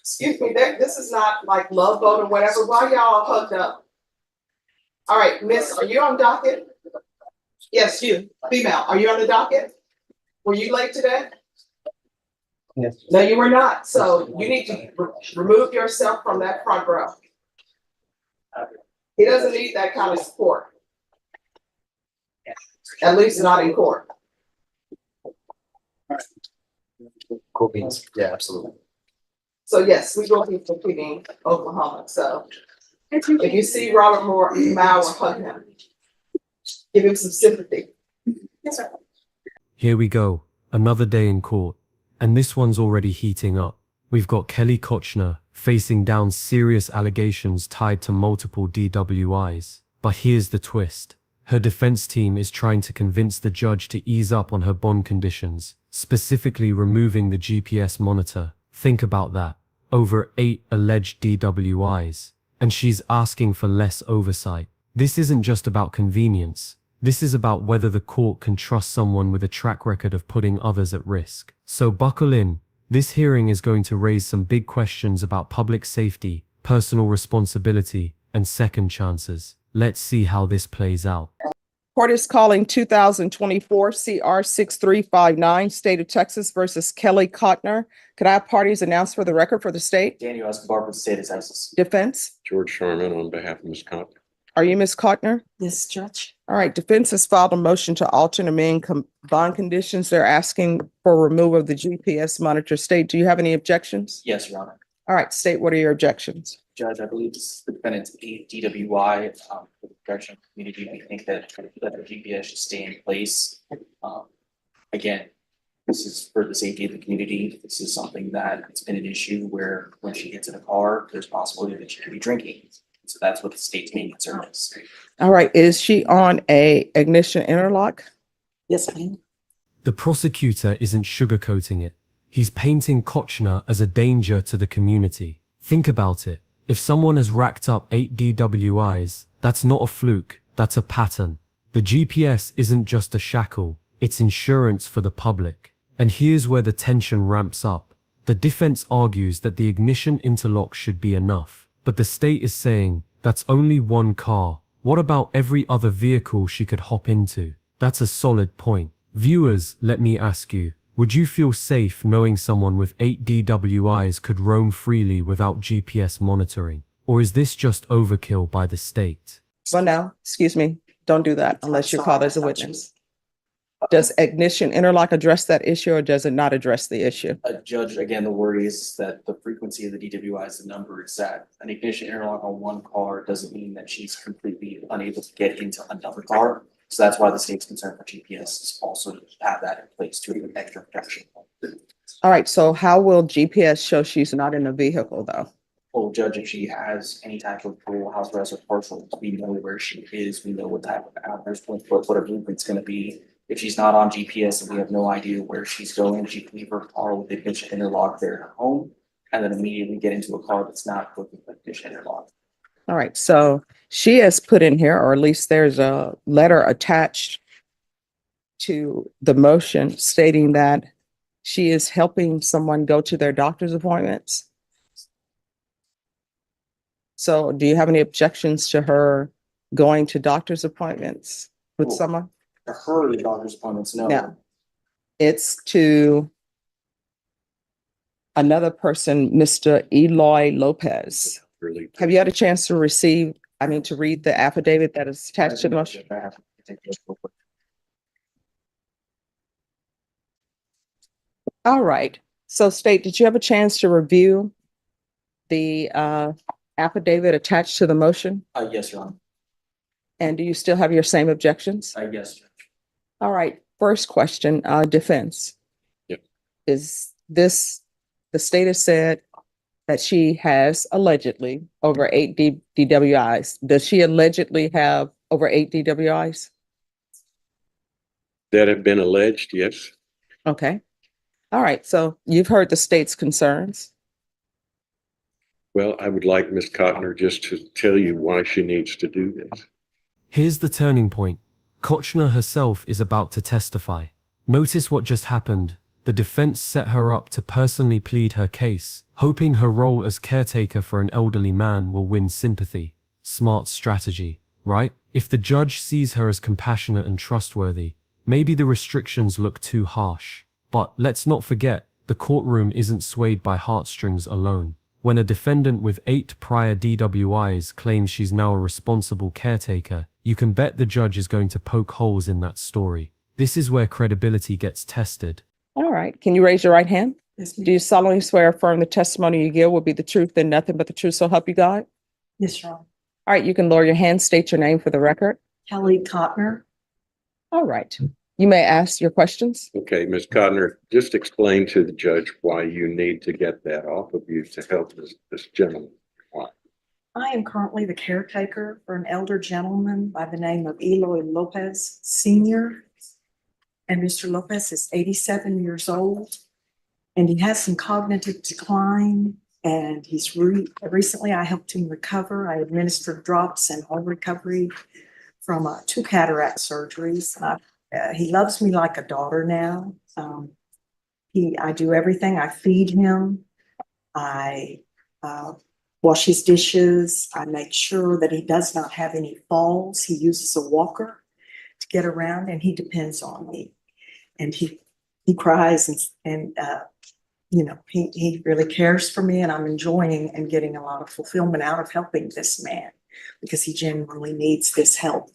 Excuse me, this is not like love boat or whatever. Why y'all hooked up? All right, miss, are you on docket? Yes, you, female, are you on the docket? Were you late today? Yes. No, you were not. So you need to remove yourself from that front row. He doesn't need that kind of support. At least not in court. Cool beans. Yeah, absolutely. So yes, we will be competing Oklahoma. So if you see Robert Mauer, hug him. Give him some sympathy. Yes, sir. Here we go, another day in court, and this one's already heating up. We've got Kelly Kochner facing down serious allegations tied to multiple DWIs. But here's the twist. Her defense team is trying to convince the judge to ease up on her bond conditions, specifically removing the GPS monitor. Think about that. Over 8 alleged DWIs. And she's asking for less oversight. This isn't just about convenience. This is about whether the court can trust someone with a track record of putting others at risk. So buckle in. This hearing is going to raise some big questions about public safety, personal responsibility, and second chances. Let's see how this plays out. Court is calling 2024 CR 6359, State of Texas versus Kelly Kochner. Could I have parties announced for the record for the state? Daniel Escobar for the state of Texas. Defense? George Sharman on behalf of Ms. Cochran. Are you Ms. Kochner? Yes, Judge. All right, defense has filed a motion to alter and amend bond conditions. They're asking for removal of the GPS monitor. State, do you have any objections? Yes, Your Honor. All right, state, what are your objections? Judge, I believe this is the defendant's DWI for the protection of the community. We think that the GPS should stay in place. Again, this is for the safety of the community. This is something that it's been an issue where when she gets in a car, there's possibility that she could be drinking. So that's what the state's main concern is. All right, is she on a ignition interlock? Yes, ma'am. The prosecutor isn't sugarcoating it. He's painting Kochner as a danger to the community. Think about it. If someone has racked up 8 DWIs, that's not a fluke, that's a pattern. The GPS isn't just a shackle, it's insurance for the public. And here's where the tension ramps up. The defense argues that the ignition interlock should be enough, but the state is saying that's only one car. What about every other vehicle she could hop into? That's a solid point. Viewers, let me ask you, would you feel safe knowing someone with 8 DWIs could roam freely without GPS monitoring? Or is this just overkill by the state? Well, no, excuse me, don't do that unless you're called as a witness. Does ignition interlock address that issue or does it not address the issue? Judge, again, the word is that the frequency of the DWI is the number is set. An ignition interlock on one car doesn't mean that she's completely unable to get into another car. So that's why the state's concern for GPS is also to have that in place to give extra protection. All right, so how will GPS show she's not in a vehicle though? Well, Judge, if she has any type of full house arrest or partial, we know where she is. We know what type of hours, what her blueprint's going to be. If she's not on GPS and we have no idea where she's going, she can leave her car with the ignition interlock there at home and then immediately get into a car that's not with the ignition interlock. All right, so she has put in here, or at least there's a letter attached to the motion stating that she is helping someone go to their doctor's appointments. So do you have any objections to her going to doctor's appointments with someone? Her doctor's appointments, no. No. It's to another person, Mr. Eloy Lopez. Really. Have you had a chance to to read the affidavit that is attached to the motion? I have to take this real quick. All right. So state, did you have a chance to review the affidavit attached to the motion? Yes, Your Honor. And do you still have your same objections? Yes, Judge. All right. First question, defense. Yep. Is this, the state has said that she has allegedly over 8 DWIs. Does she allegedly have over 8 DWIs? That have been alleged, yes. Okay. All right. So you've heard the state's concerns. Well, I would like Ms. Kochner just to tell you why she needs to do this. Here's the turning point. Kochner herself is about to testify. Notice what just happened. The defense set her up to personally plead her case, hoping her role as caretaker for an elderly man will win sympathy. Smart strategy, right? If the judge sees her as compassionate and trustworthy, maybe the restrictions look too harsh. But let's not forget, the courtroom isn't swayed by heartstrings alone. When a defendant with 8 prior DWIs claims she's now a responsible caretaker, you can bet the judge is going to poke holes in that story. This is where credibility gets tested. All right. Can you raise your right hand? Yes, Do you solemnly swear or affirm the testimony you give will be the truth and nothing but the truth, so help you God? yes, Your Honor. All right. You can lower your hand, state your name for the record. Kelly Cotner. All right. You may ask your questions. Okay, Ms. Codner, just explain to the judge why you need to get that off of you to help this gentleman. Why? I am currently the caretaker for an elder gentleman by the name of Eloy Lopez Senior. And Mr. Lopez is 87 years old, and he has some cognitive decline. And he's recently I helped him recover. I administered drops and home recovery from 2 cataract surgeries. He loves me like a daughter now. I do everything. I feed him. I wash his dishes. I make sure that he does not have any falls. He uses a walker to get around, and he depends on me. And he cries and you know, he really cares for me, and I'm enjoying and getting a lot of fulfillment out of helping this man because he genuinely needs this help.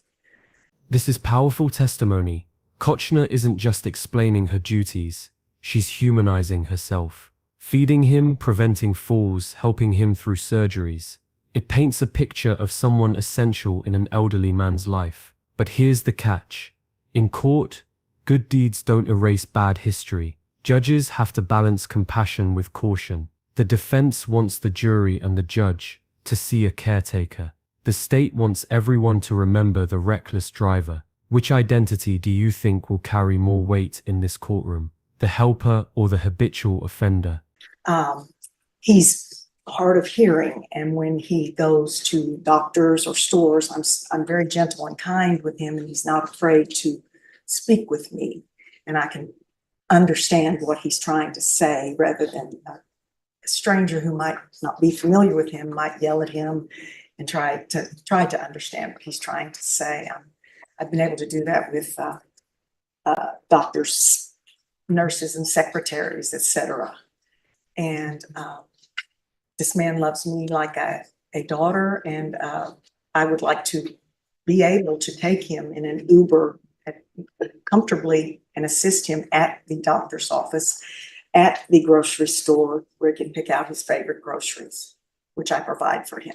This is powerful testimony. Kochner isn't just explaining her duties, she's humanizing herself. Feeding him, preventing falls, helping him through surgeries. It paints a picture of someone essential in an elderly man's life. But here's the catch. In court, good deeds don't erase bad history. Judges have to balance compassion with caution. The defense wants the jury and the judge to see a caretaker. The state wants everyone to remember the reckless driver. Which identity do you think will carry more weight in this courtroom? The helper or the habitual offender? He's hard of hearing, and when he goes to doctors or stores, I'm very gentle and kind with him, and he's not afraid to speak with me, and I can understand what he's trying to say rather than a stranger who might not be familiar with him might yell at him and try to understand what he's trying to say. I've been able to do that with doctors, nurses, and secretaries, etc. And this man loves me like a daughter, and I would like to be able to take him in an Uber comfortably and assist him at the doctor's office, at the grocery store where he can pick out his favorite groceries, which I provide for him.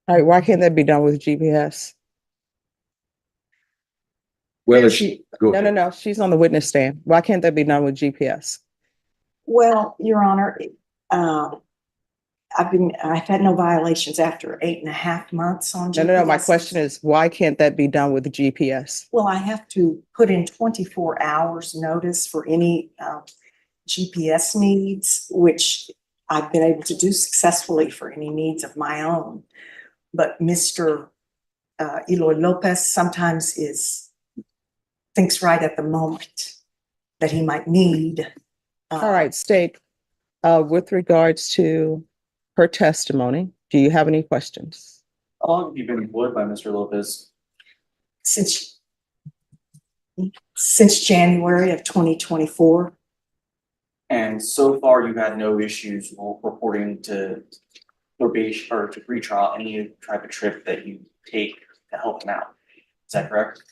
All right. Why can't that be done with GPS? Well, There's- go No, ahead. no, no. She's on the witness stand. Why can't that be done with GPS? Well, Your Honor, I've had no violations after 8.5 months on GPS. No. My question is, why can't that be done with the GPS? Well, I have to put in 24 hours notice for any GPS needs, which I've been able to do successfully for any needs of my own. But Mr. Eloy Lopez sometimes thinks right at the moment that he might need. All right, State, with regards to her testimony, do you have any questions? How long have you been employed by Mr. Lopez? Since January of 2024. And so far, you've had no issues reporting to probation or to pretrial any type of trip that you take to help him out. Is that correct?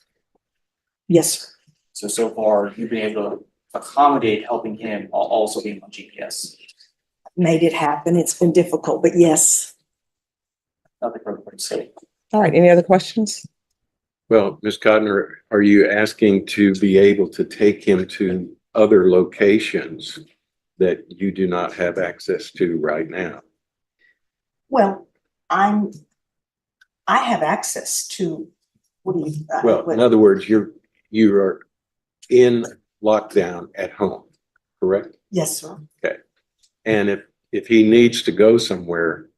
Yes, sir. So far, you've been able to accommodate helping him while also being on GPS. Made it happen. It's been difficult, but yes. Nothing further to say. All right, any other questions? Well, Ms. Codner, are you asking to be able to take him to other locations that you do not have access to right now? Well, I have access to, what do you? Well, in other words, you are in lockdown at home, correct? Yes, sir. Okay. And if he needs to go somewhere,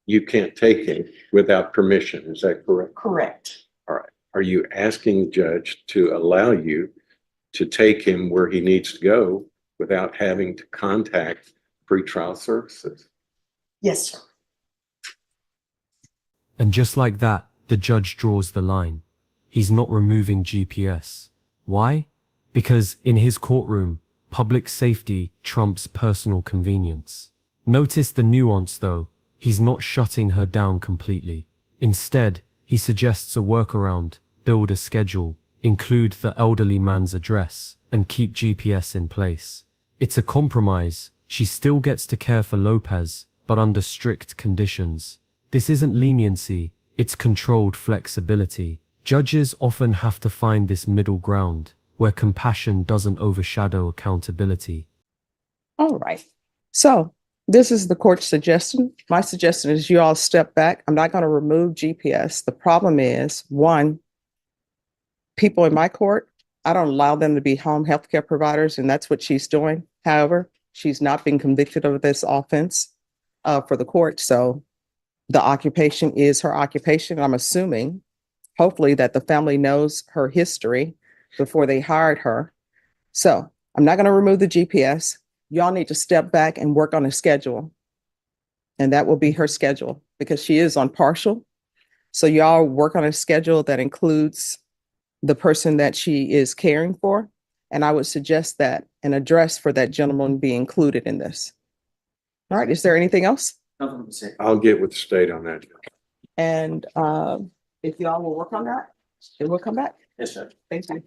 you can't take him without permission. Is that correct? Correct. All right. Are you asking the judge to allow you to take him where he needs to go without having to contact pretrial services. Yes, sir. And just like that, the judge draws the line. He's not removing GPS. Why? Because in his courtroom, public safety trumps personal convenience. Notice the nuance though. He's not shutting her down completely. Instead, he suggests a workaround, build a schedule, include the elderly man's address, and keep GPS in place. It's a compromise. She still gets to care for Lopez, but under strict conditions. This isn't leniency, it's controlled flexibility. Judges often have to find this middle ground, where compassion doesn't overshadow accountability. All right. So this is the court's suggestion. My suggestion is you all step back. I'm not going to remove GPS. The problem is, one, people in my court, I don't allow them to be home healthcare providers, and that's what she's doing. However, she's not been convicted of this offense for the court. So the occupation is her occupation. I'm assuming, hopefully, that the family knows her history before they hired her. So I'm not going to remove the GPS. Y'all need to step back and work on a schedule. And that will be her schedule because she is on partial. So y'all work on a schedule that includes the person that she is caring for. And I would suggest that an address for that gentleman be included in this. All right. Is there anything else? Nothing to say. I'll get with the state on that. And if y'all will work on that, it will come back. Yes, sir. Thank you.